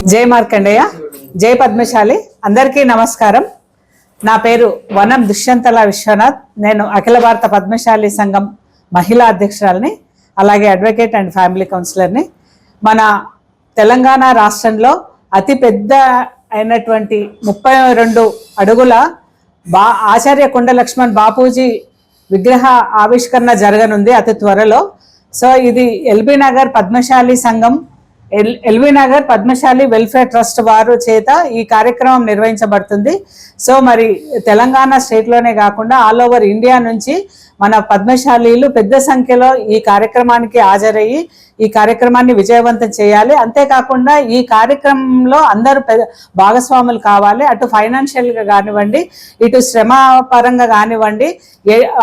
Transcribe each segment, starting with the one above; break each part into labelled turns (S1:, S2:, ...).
S1: జై మార్కండేయ, జై పద్మశాలి. అందరికీ నమస్కారం. నా పేరు వనం దుష్యంతల విశ్వనాథ్. నేను అఖిల భారత పద్మశాలి సంఘం మహిళా అధ్యక్షురాలని, అలాగే అడ్వకేట్ అండ్ ఫ్యామిలీ కౌన్సిలర్ని. మన తెలంగాణ రాష్ట్రంలో అతి పెద్ద అయినటువంటి 32 అడుగుల ఆచార్య కొండ లక్ష్మణ్ బాపూజీ విగ్రహ ఆవిష్కరణ జరగనుంది అతి త్వరలో. సో ఇది ఎల్బీ నగర్ పద్మశాలి సంఘం, LB Nagar Padmashali welfare trust వారు చేత ఈ కార్యక్రమం నిర్వహించబడుతుంది. సో మరి తెలంగాణ స్టేట్లోనే కాకుండా ఆల్ ఓవర్ ఇండియా నుంచి మన పద్మశాలీలు పెద్ద సంఖ్యలో ఈ కార్యక్రమానికి హాజరయ్యి ఈ కార్యక్రమాన్ని విజయవంతం చేయాలి. అంతేకాకుండా ఈ కార్యక్రమంలో అందరూ భాగస్వాములు కావాలి. అటు ఫైనాన్షియల్గా కానివ్వండి, ఇటు శ్రమ పరంగా కానివ్వండి,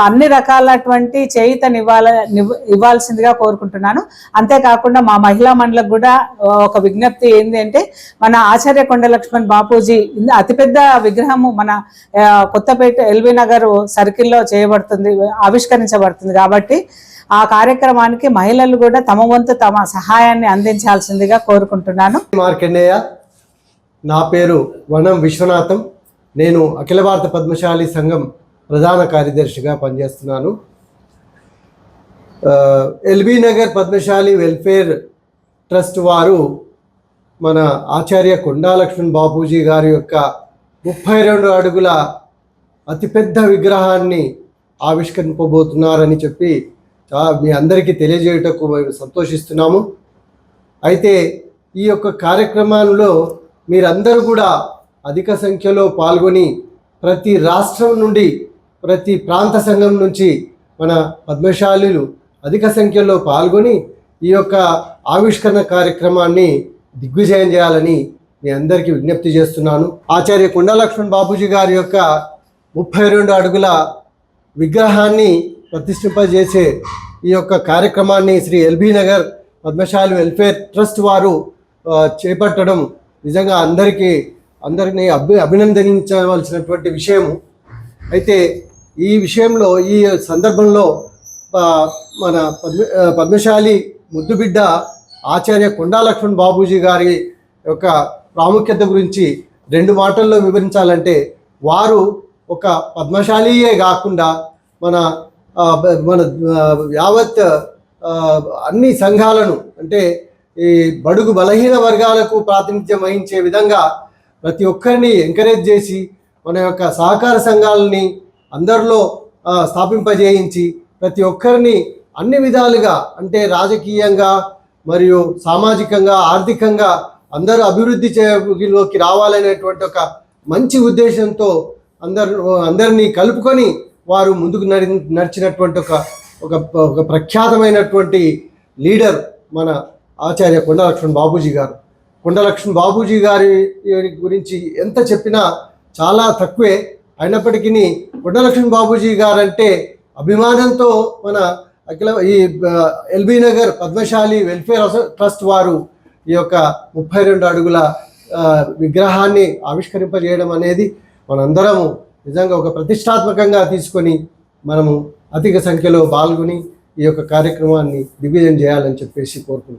S1: అన్ని రకాలటువంటి ఇవ్వాల్సిందిగా కోరుకుంటున్నాను. అంతేకాకుండా మా మహిళా మండలికి కూడా ఒక విజ్ఞప్తి ఏంటి అంటే, మన ఆచార్య కొండ లక్ష్మణ్ బాపూజీ అతిపెద్ద విగ్రహము మన కొత్తపేట ఎల్బీ నగర్ సర్కిల్లో ఆవిష్కరించబడుతుంది. కాబట్టి ఆ కార్యక్రమానికి మహిళలు కూడా తమ వంతు తమ సహాయాన్ని అందించాల్సిందిగా కోరుకుంటున్నాను.
S2: మార్కండేయ, నా పేరు వనం విశ్వనాథం. నేను అఖిల భారత పద్మశాలి సంఘం ప్రధాన కార్యదర్శిగా పనిచేస్తున్నాను. LB Nagar Padmashali welfare trust వారు మన ఆచార్య కొండా లక్ష్మణ్ బాపూజీ గారి యొక్క 32 అడుగుల అతిపెద్ద విగ్రహాన్ని ఆవిష్కరింపబోతున్నారని చెప్పి మీ అందరికీ తెలియజేయటకు మేము సంతోషిస్తున్నాము. అయితే ఈ యొక్క కార్యక్రమంలో మీరందరూ కూడా అధిక సంఖ్యలో పాల్గొని ప్రతి రాష్ట్రం నుండి, ప్రతి ప్రాంత సంఘం నుంచి మన పద్మశాలీలు అధిక సంఖ్యలో పాల్గొని ఈ యొక్క ఆవిష్కరణ కార్యక్రమాన్ని దిగ్విజయం చేయాలని మీ అందరికీ విజ్ఞప్తి చేస్తున్నాను. ఆచార్య కొండా లక్ష్మణ్ బాపూజీ గారి యొక్క 32 అడుగుల విగ్రహాన్ని ప్రతిష్ఠింపజేసే ఈ యొక్క కార్యక్రమాన్ని Sri LB Nagar Padmashali welfare trust వారు చేపట్టడం నిజంగా అందరినీ అభినందించవలసినటువంటి విషయము. అయితే ఈ విషయంలో, ఈ సందర్భంలో మన పద్మశాలి ముద్దుబిడ్డ ఆచార్య కొండా లక్ష్మణ్ బాపూజీ గారి యొక్క ప్రాముఖ్యత గురించి 2 మాటల్లో వివరించాలంటే, వారు ఒక పద్మశాలియే కాకుండా మన యావత్ అన్ని సంఘాలను, అంటే ఈ బడుగు బలహీన వర్గాలకు ప్రాతినిధ్యం వహించే విధంగా ప్రతి ఒక్కరిని ఎంకరేజ్ చేసి మన యొక్క సహకార సంఘాలని అందరిలో స్థాపింపజేయించి ప్రతి ఒక్కరిని అన్ని విధాలుగా, అంటే రాజకీయంగా మరియు సామాజికంగా, ఆర్థికంగా అందరూ అభివృద్ధిలోకి రావాలనేటువంటి ఒక మంచి ఉద్దేశంతో అందరినీ కలుపుకొని వారు ముందుకు నడిచినటువంటి ఒక ప్రఖ్యాతమైనటువంటి లీడర్ మన ఆచార్య కొండా లక్ష్మణ్ బాపూజీ గారు. కొండా లక్ష్మణ్ బాపూజీ గారి గురించి ఎంత చెప్పినా చాలా తక్కువే. అయినప్పటికీ కొండా లక్ష్మణ్ బాపూజీ గారు అంటే అభిమానంతో మన ఈ LB Nagar Padmashali welfare trust వారు ఈ యొక్క 32 అడుగుల విగ్రహాన్ని ఆవిష్కరింపజేయడం అనేది మనందరము నిజంగా ఒక ప్రతిష్టాత్మకంగా తీసుకొని మనము అధిక సంఖ్యలో పాల్గొని ఈ యొక్క కార్యక్రమాన్ని దిగ్విజయం చేయాలని చెప్పేసి కోరుకుంటున్నాను.